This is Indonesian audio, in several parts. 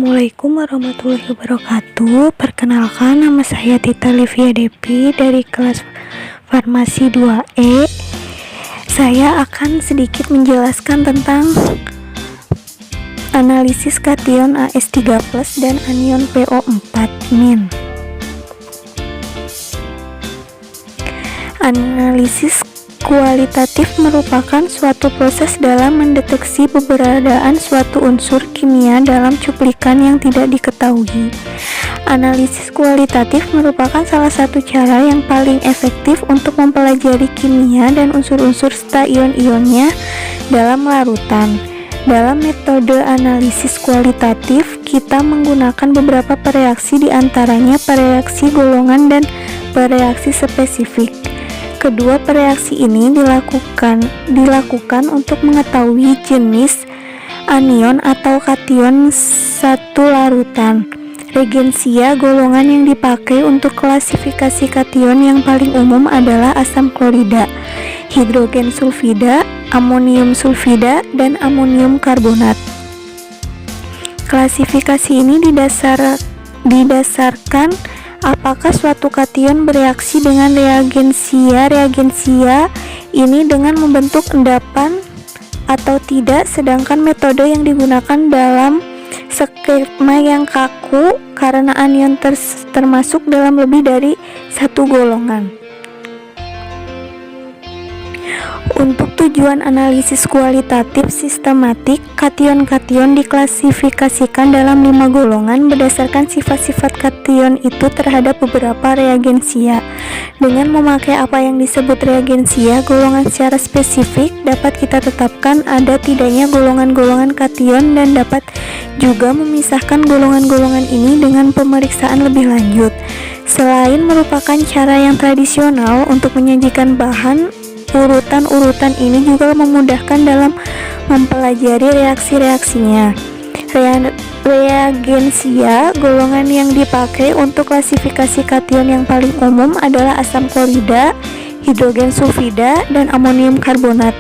Assalamualaikum warahmatullahi wabarakatuh. Perkenalkan, nama saya Tita Livia Depi dari kelas Farmasi 2E. Saya akan sedikit menjelaskan tentang analisis kation AS3+ dan anion PO4-. Analisis kualitatif merupakan suatu proses dalam mendeteksi keberadaan suatu unsur kimia dalam cuplikan yang tidak diketahui. Analisis kualitatif merupakan salah satu cara yang paling efektif untuk mempelajari kimia dan unsur-unsur serta ion-ionnya dalam larutan. Dalam metode analisis kualitatif, kita menggunakan beberapa pereaksi, diantaranya pereaksi golongan dan pereaksi spesifik. Kedua pereaksi ini dilakukan untuk mengetahui jenis anion atau kation satu larutan. Regensia golongan yang dipakai untuk klasifikasi kation yang paling umum adalah asam klorida, hidrogen sulfida, amonium sulfida, dan amonium karbonat. Klasifikasi ini didasarkan apakah suatu kation bereaksi dengan reagensia ini dengan membentuk endapan atau tidak, sedangkan metode yang digunakan dalam skema yang kaku karena anion termasuk dalam lebih dari satu golongan. Untuk tujuan analisis kualitatif sistematik, kation-kation diklasifikasikan dalam 5 golongan berdasarkan sifat-sifat kation itu terhadap beberapa reagensia. Dengan memakai apa yang disebut reagensia golongan secara spesifik, dapat kita tetapkan ada tidaknya golongan-golongan kation dan dapat juga memisahkan golongan-golongan ini dengan pemeriksaan lebih lanjut. Selain merupakan cara yang tradisional untuk menyajikan bahan, urutan-urutan ini juga memudahkan dalam mempelajari reaksi-reaksinya. Reagensia golongan yang dipakai untuk klasifikasi kation yang paling umum adalah asam klorida, hidrogen sulfida, dan amonium karbonat.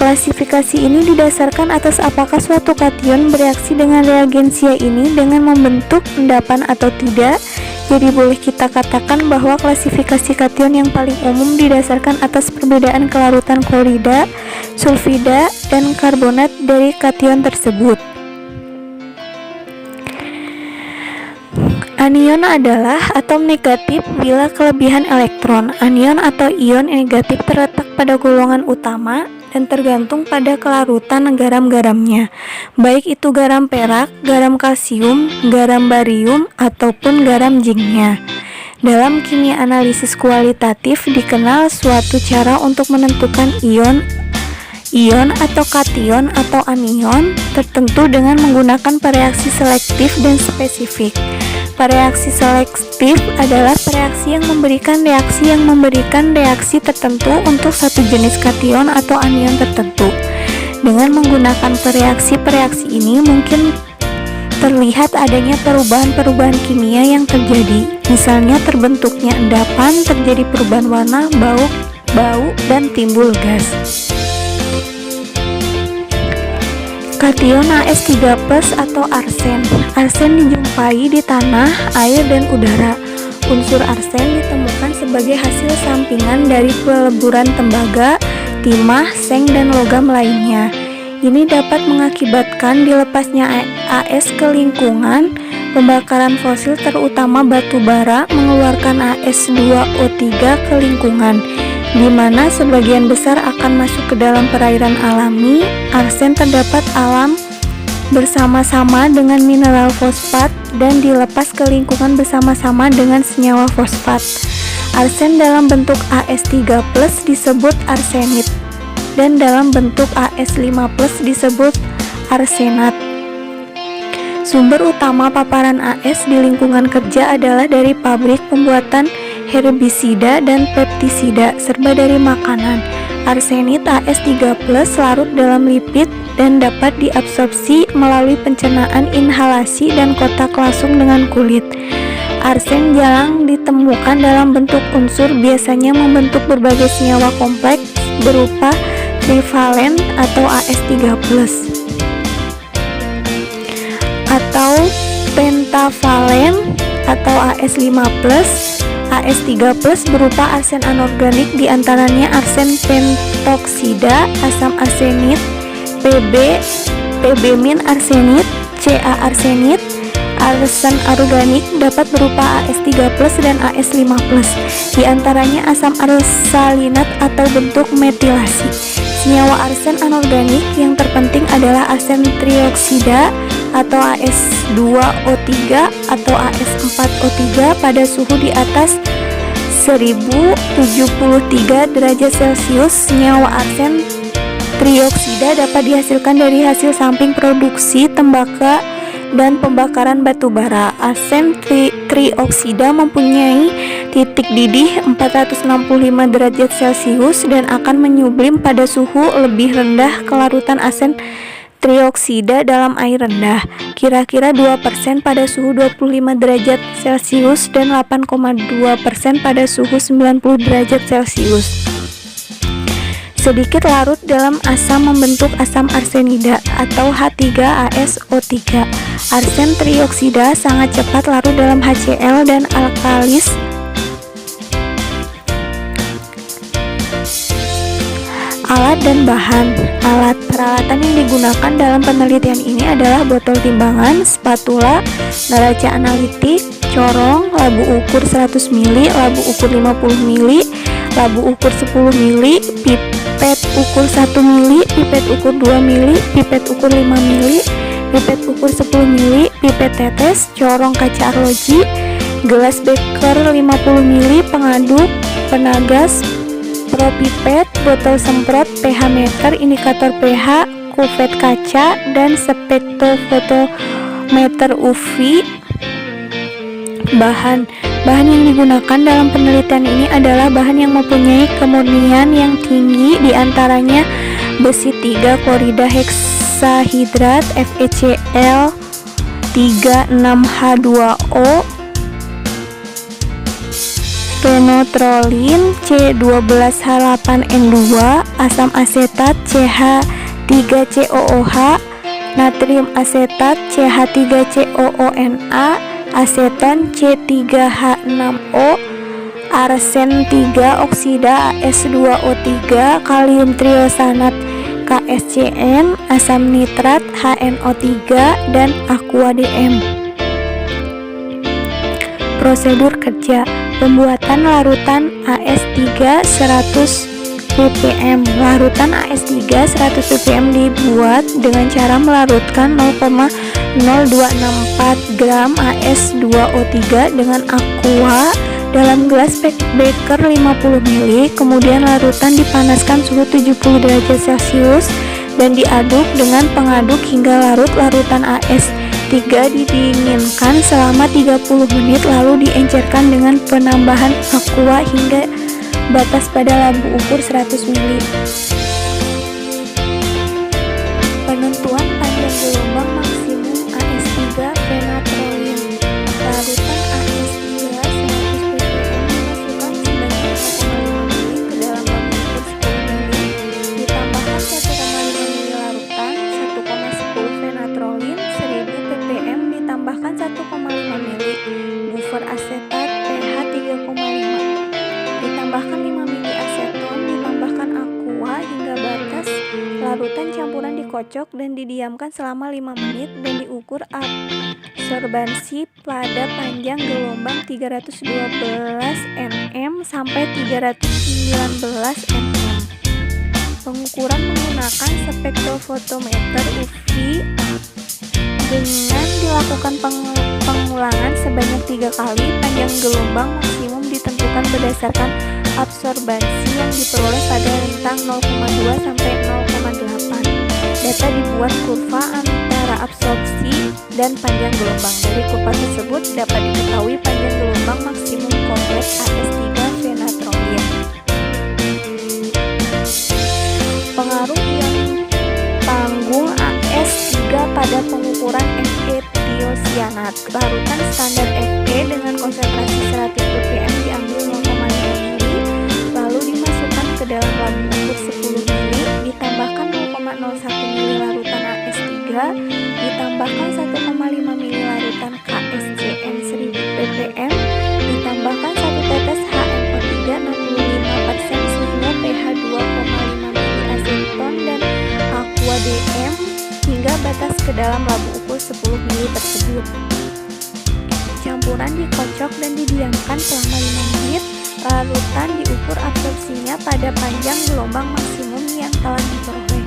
Klasifikasi ini didasarkan atas apakah suatu kation bereaksi dengan reagensia ini dengan membentuk endapan atau tidak. Jadi boleh kita katakan bahwa klasifikasi kation yang paling umum didasarkan atas perbedaan kelarutan klorida, sulfida, dan karbonat dari kation tersebut. Anion adalah atom negatif bila kelebihan elektron. Anion atau ion negatif terletak pada golongan utama dan tergantung pada kelarutan garam-garamnya, baik itu garam perak, garam kalsium, garam barium, ataupun garam zinknya. Dalam kimia analisis kualitatif dikenal suatu cara untuk menentukan ion atau kation atau anion tertentu dengan menggunakan pereaksi selektif dan spesifik. Pereaksi selektif adalah pereaksi yang memberikan reaksi tertentu untuk satu jenis kation atau anion tertentu. Dengan menggunakan pereaksi ini mungkin terlihat adanya perubahan-perubahan kimia yang terjadi. Misalnya terbentuknya endapan, terjadi perubahan warna, bau, dan timbul gas. Kation AS3+ atau arsen. Arsen dijumpai di tanah, air, dan udara. Unsur arsen ditemukan sebagai hasil sampingan dari peleburan tembaga, timah, seng, dan logam lainnya. Ini dapat mengakibatkan dilepasnya AS ke lingkungan. Pembakaran fosil terutama batu bara mengeluarkan AS2O3 ke lingkungan, di mana sebagian besar akan masuk ke dalam perairan alami. Arsen terdapat alam bersama-sama dengan mineral fosfat dan dilepas ke lingkungan bersama-sama dengan senyawa fosfat. Arsen dalam bentuk AS3+ disebut arsenit dan dalam bentuk AS5+ disebut arsenat. Sumber utama paparan AS di lingkungan kerja adalah dari pabrik pembuatan herbisida dan peptisida serta dari makanan. Arsenit AS3+ larut dalam lipid dan dapat diabsorpsi melalui pencernaan inhalasi dan kontak langsung dengan kulit. Arsen jarang ditemukan dalam bentuk unsur, biasanya membentuk berbagai senyawa kompleks berupa trivalen atau AS3+. atau pentavalen atau AS5+, AS3+ berupa arsen anorganik, diantaranya arsen pentoksida, asam arsenit, Pb- arsenit, Ca arsenit. Arsen organik dapat berupa AS3+ dan AS5+, diantaranya asam arsalinat atau bentuk metilasi. Senyawa arsen anorganik yang terpenting adalah arsen trioksida atau AS2O3 atau AS4O3 pada suhu di atas 1073 derajat Celcius. Senyawa arsen trioksida dapat dihasilkan dari hasil samping produksi tembakau dan pembakaran batu bara. Arsen trioksida mempunyai titik didih 465 derajat Celcius dan akan menyublim pada suhu lebih rendah. Kelarutan arsen trioksida dalam air rendah kira-kira 2% pada suhu 25 derajat Celcius dan 8,2% pada suhu 90 derajat Celcius. Sedikit larut dalam asam membentuk asam arsenida atau H3ASO3. Arsen trioksida sangat cepat larut dalam HCl dan alkalis. Alat dan bahan. Alat peralatan yang digunakan dalam penelitian ini adalah botol timbangan, spatula, neraca analitik, corong, labu ukur 100 ml, labu ukur 50 ml, labu ukur 10 ml, pipet ukur 1 ml, pipet ukur 2 ml, pipet ukur 5 ml, pipet ukur 10 ml, pipet tetes, corong kaca arloji, gelas beker 50 ml, pengaduk, penagas, propipet, botol semprot, pH meter, indikator pH, kuvet kaca, dan spektrofotometer UV. Bahan yang digunakan dalam penelitian ini adalah bahan yang mempunyai kemurnian yang tinggi, diantaranya besi 3 klorida heksahidrat FeCl 36H2O, penotrolin C12H8N2, asam asetat CH3COOH, natrium asetat CH3COONa, aseton C3H6O, arsen 3 oksida AS2O3, kalium triosanat KSCN, asam nitrat HNO3, dan aqua DM. Prosedur kerja. Pembuatan larutan AS3 100 ppm. Larutan AS3 100 ppm dibuat dengan cara melarutkan 0,0264 gram AS2O3 dengan aqua dalam gelas beker 50 ml. Kemudian larutan dipanaskan suhu 70 derajat Celcius dan diaduk dengan pengaduk hingga larut. Larutan AS3 didinginkan selama 30 menit lalu diencerkan dengan penambahan aqua hingga batas pada labu ukur 100 ml. Penentuan panjang gelombang maksimum AS3 fenatrolin. Larutan AS3 100 ppm dimasukkan sebanyak 1,5 ml ke dalam labu ukur 10 ml, ditambahkan 1,5 ml larutan 1,10 fenatrolin 1000 ppm, ditambahkan 1,5 ml buffer asetat pH 3,5, ditambahkan 5 ml aseton, ditambahkan aqua hingga batas. Larutan campuran dikocok dan didiamkan selama 5 menit dan diukur absorbansi pada panjang gelombang 312 nm sampai 319 nm. Pengukuran menggunakan spektrofotometer UV dengan dilakukan pengulangan sebanyak 3 kali. Panjang gelombang maksimum ditentukan berdasarkan absorbansi yang diperoleh pada rentang 0,2 sampai 0,8. Data dibuat kurva antara absorpsi dan panjang gelombang. Dari kurva tersebut dapat diketahui panjang gelombang maksimum kompleks AS3 fenatrolin. Pengaruh ion panggung AS3 pada pengukuran Fe-tiosianat. Larutan standar Fe dengan konsentrasi 100 ppm diambil 0,5 ml, lalu dimasukkan ke dalam labu ukur 10 ml, ditambahkan 0,01 ml larutan AS3, ditambahkan 1,5 10 ml tersebut. Campuran dikocok dan didiamkan selama 5 menit. Larutan diukur absorpsinya pada panjang gelombang maksimum yang telah diperoleh.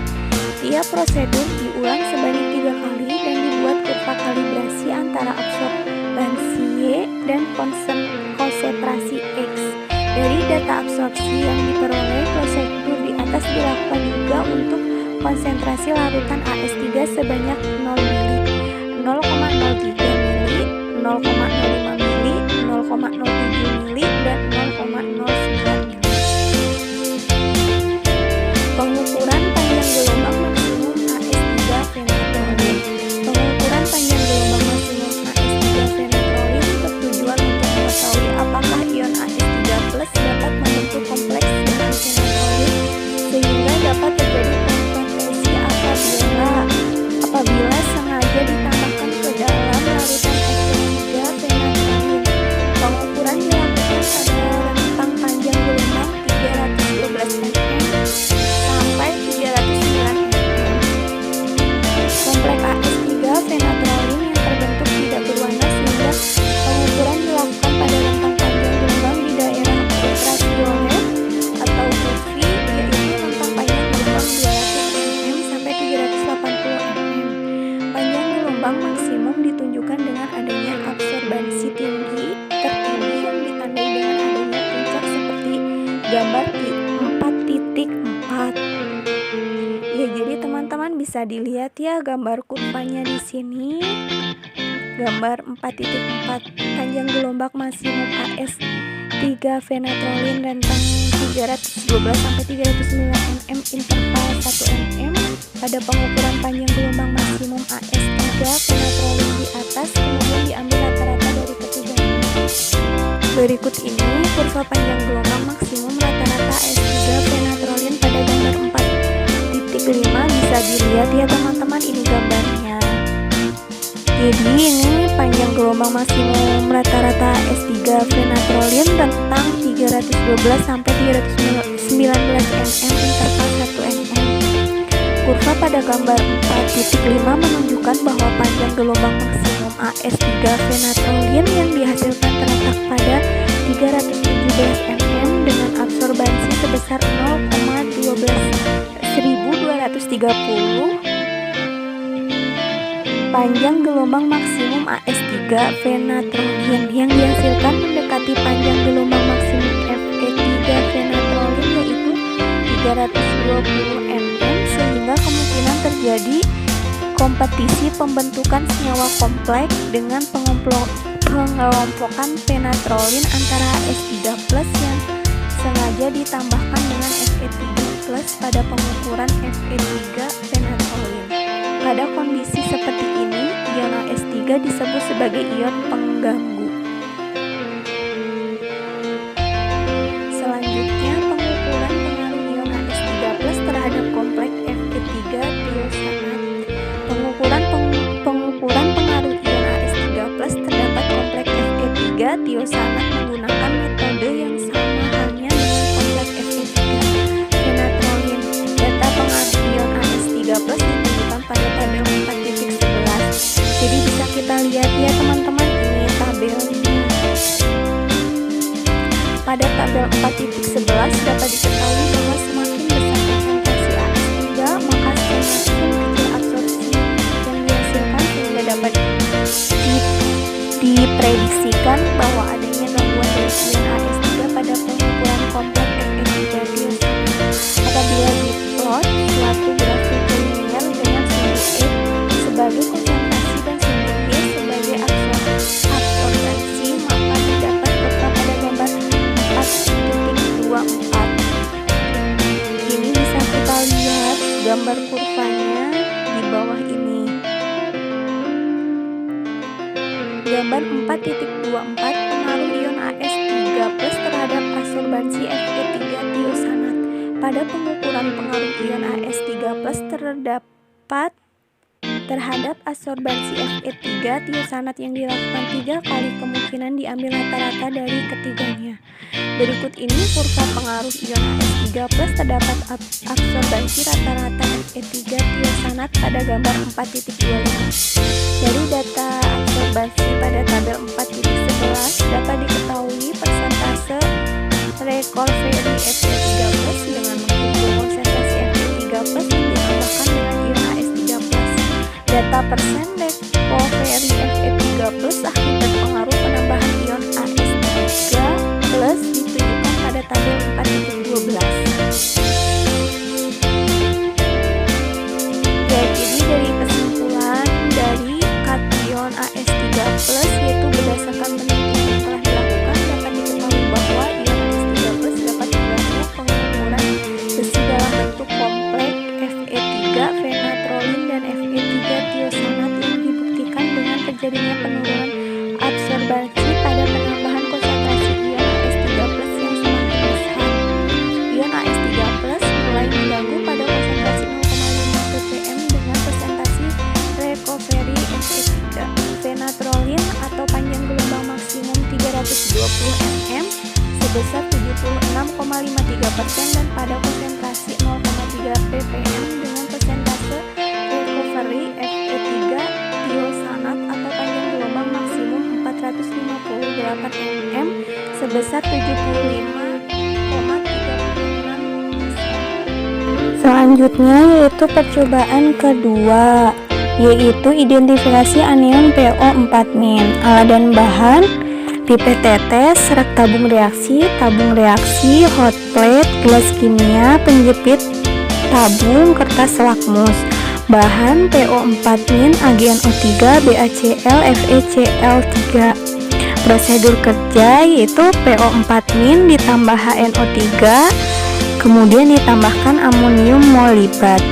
Tiap prosedur diulang sebanyak 3 kali dan dibuat kurva kalibrasi antara absorbansi Y dan konsentrasi X. Dari data absorpsi yang diperoleh, prosedur di atas dilakukan juga untuk konsentrasi larutan AS3 sebanyak 0 ml, 0,03 ml, 0,05 ml, 0,07 ml, dan 0,09 ml. Pengukuran panjang gelombang maksimum AS3 fenatrolin. Pengukuran panjang gelombang maksimum AS3 fenatrolin bertujuan untuk mengetahui apakah ion AS3+ dapat membentuk kompleks dengan fenatrolin sehingga dapat terjadi konsentrasi apabila sengaja ditambahkan ke dalam larutan AS3 fenatrolin. Pengukuran dilakukan pada rentang panjang gelombang 312 mm sampai 309 mm. Kompleks AS3 fenatrolin yang terbentuk tidak berwarna sehingga pengukuran dilakukan pada rentang panjang gelombang di daerah ultraviolet atau UV, yaitu rentang panjang gelombang 200 mm sampai 380 mm. Panjang gelombang maksimum ditunjukkan dengan adanya absorbansi tertinggi yang ditandai dengan adanya puncak seperti gambar 4.4. Ya, jadi teman-teman bisa dilihat ya gambar kurvanya di sini. Gambar 4.4 panjang gelombang maksimum AS3 fenatrolin rentang 312 sampai 309 mm interval 1 mm pada pengukuran panjang gelombang maksimum AS3 fenatrolin di atas, kemudian diambil rata-rata dari ketiganya. Berikut ini kurva panjang gelombang maksimum rata-rata AS3 fenatrolin pada gambar 4.5. Bisa dilihat ya teman-teman, ini gambarnya. Jadi ini panjang gelombang maksimum rata-rata S3 fenatrolin rentang 312 sampai 319 mm interval 1 mm. Kurva pada gambar 4.5 menunjukkan bahwa panjang gelombang maksimum AS3 fenatrolin yang dihasilkan terletak pada 317 mm dengan absorbansi sebesar 1230. Panjang gelombang maksimum AS3 fenatrolin yang dihasilkan mendekati panjang gelombang maksimum Fe3 fenatrolin yaitu 320 mm, sehingga kemungkinan terjadi kompetisi pembentukan senyawa kompleks dengan pengelompokan fenatrolin antara AS3+ yang sengaja ditambahkan dengan Fe3+ pada pengukuran Fe3 fenatrolin. Pada kondisi seperti ini, ion AS3 disebut sebagai ion pengganggu. Selanjutnya, pengukuran pengaruh ion AS3+ terhadap kompleks Fe3 tiosanat. Pengukuran pengaruh ion AS3+ terhadap kompleks Fe3 tiosanat menggunakan metode yang sama halnya dengan kompleks Fe3 fenatrolin. Data pengaruh ion AS3+ ditunjukkan pada tabel 4.11. Jadi bisa kita lihat ya teman-teman, ini tabelnya. Pada tabel 4.11 dapat diketahui bahwa semakin besar konsentrasi AS3 maka semakin kecil absorpsi yang dihasilkan, sehingga dapat diprediksikan bahwa adanya gangguan dari ion AS3 pada pengukuran kompleks Fe3 tiosanat. Apabila diplot suatu grafik linier dengan sumbu E sebagai konsentrasi dan sumbu Y sebagai absorbansi, maka didapat kurva pada gambar 4.24. Ini bisa kita lihat gambar kurvanya di bawah ini. Gambar 4.24 pengaruh ion AS3+ terhadap absorbansi Fe3 tiosanat. Pada pengukuran pengaruh ion AS3+ terdapat Terhadap absorbansi Fe3 tiosanat yang dilakukan 3 kali, kemungkinan diambil rata-rata dari ketiganya. Berikut ini kurva pengaruh ion H3+. Terdapat absorbansi rata-rata Fe3 tiosanat pada gambar 4.25. Dari data absorbansi pada tabel 4.11 dapat diketahui persentase recovery Fe3+ dengan menghitung konsentrasi Fe3+ yang ditambahkan dengan ion H3+. Data persen recovery Fe3+ akibat pengaruh penambahan ion H3+ ditunjukkan pada tabel 4.12. Ya, jadi dari kesimpulan dari kation H3+ yaitu berdasarkan penelitian yang telah dilakukan dapat diketahui bahwa ion H3+ dapat mengganggu pengukuran besi dalam bentuk kompleks Fe3, fenatrolin, dan Fe3 tiosanat yang dibuktikan dengan terjadinya penurunan absorbansi pada penambahan konsentrasi ion H3+ yang semakin besar. Ion H3+ mulai mengganggu pada konsentrasi 0,5 ppm dengan presentasi recovery Fe3. Fenatrolin atau panjang gelombang maksimum 320 nm sebesar 76,53% dan pada konsentrasi 0,3 ppm dengan persentase recovery Fe3 tiosanat atau panjang gelombang maksimum 458 nm sebesar 75,36%. Selanjutnya yaitu percobaan kedua, yaitu identifikasi anion PO4-. Alat dan bahan: pipet tetes, serak tabung reaksi, hot plate, gelas kimia, penjepit tabung, kertas lakmus. Bahan: PO4-, AgNO3, BaCl, FeCl3. Prosedur kerja yaitu PO4- ditambah HNO3, kemudian ditambahkan amonium molibat.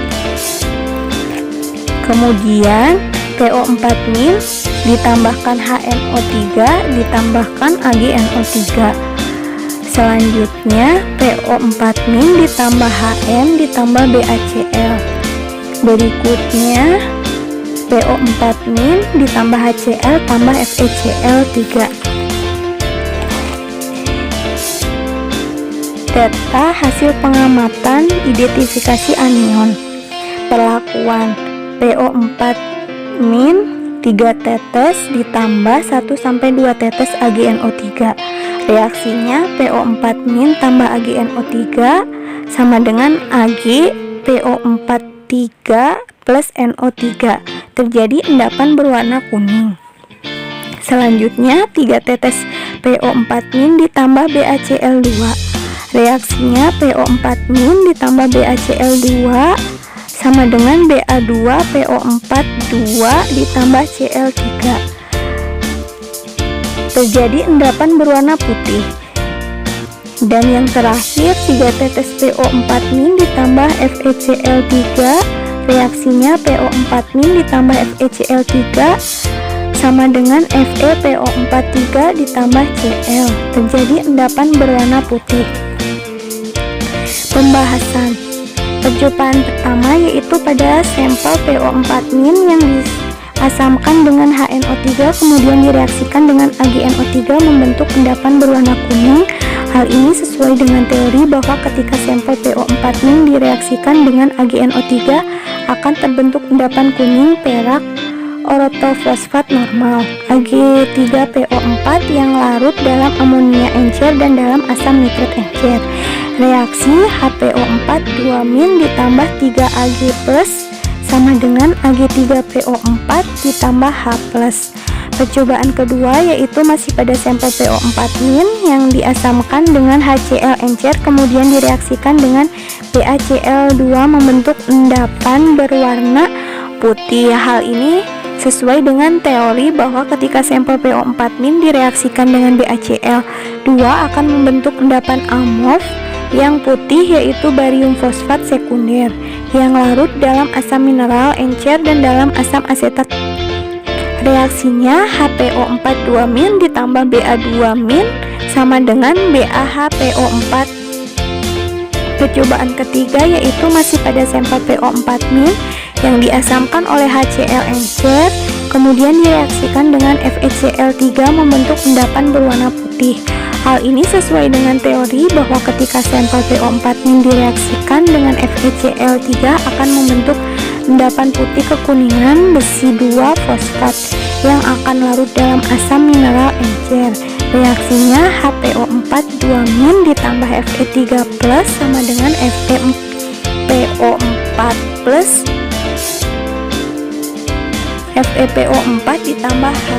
Kemudian PO4- ditambahkan HNO3, ditambahkan AgNO3. Selanjutnya PO4- ditambah HN ditambah BaCl. Berikutnya PO4- ditambah HCl tambah FeCl3. Data hasil pengamatan identifikasi anion. Perlakuan: PO4- 3 tetes ditambah 1-2 tetes AgNO3. Reaksinya PO4- tambah AgNO3 sama dengan Ag PO43 plus NO3. Terjadi endapan berwarna kuning. Selanjutnya 3 tetes PO4- ditambah BaCl2. Reaksinya PO4- ditambah BaCl2 sama dengan Ba2PO42 ditambah Cl3. Terjadi endapan berwarna putih. Dan yang terakhir 3 tetes PO4- ditambah FeCl3. Reaksinya PO4- ditambah FeCl3 sama dengan FePO43 ditambah Cl. Terjadi endapan berwarna putih. Pembahasan. Percobaan pertama yaitu pada sampel PO4- yang diasamkan dengan HNO3 kemudian direaksikan dengan AgNO3 membentuk endapan berwarna kuning. Hal ini sesuai dengan teori bahwa ketika sampel PO4- direaksikan dengan AgNO3 akan terbentuk endapan kuning perak ortofosfat normal Ag3PO4 yang larut dalam amonia encer dan dalam asam nitrat encer. Reaksi HPO4 2- ditambah 3Ag+ sama dengan Ag3PO4 ditambah H+. Percobaan kedua yaitu masih pada sampel PO4- yang diasamkan dengan HCl encer kemudian direaksikan dengan BaCl2 membentuk endapan berwarna putih. Hal ini sesuai dengan teori bahwa ketika sampel PO4- direaksikan dengan BaCl2 akan membentuk endapan amorf yang putih yaitu barium fosfat sekunder yang larut dalam asam mineral encer dan dalam asam asetat. Reaksinya HPO4 2- ditambah Ba2- sama dengan BaHPO4. Percobaan ketiga yaitu masih pada sampel PO4- yang diasamkan oleh HCl encer, kemudian direaksikan dengan FeCl3 membentuk endapan berwarna putih. Hal ini sesuai dengan teori bahwa ketika sampel PO4 direaksikan dengan FeCl3 akan membentuk endapan putih kekuningan besi 2 fosfat yang akan larut dalam asam mineral encer. Reaksinya HPO4 2- ditambah Fe3+ sama dengan FePO4 ditambah H+.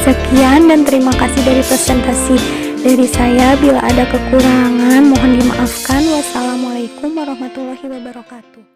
Sekian dan terima kasih dari presentasi dari saya. Bila ada kekurangan mohon dimaafkan. Wassalamualaikum warahmatullahi wabarakatuh.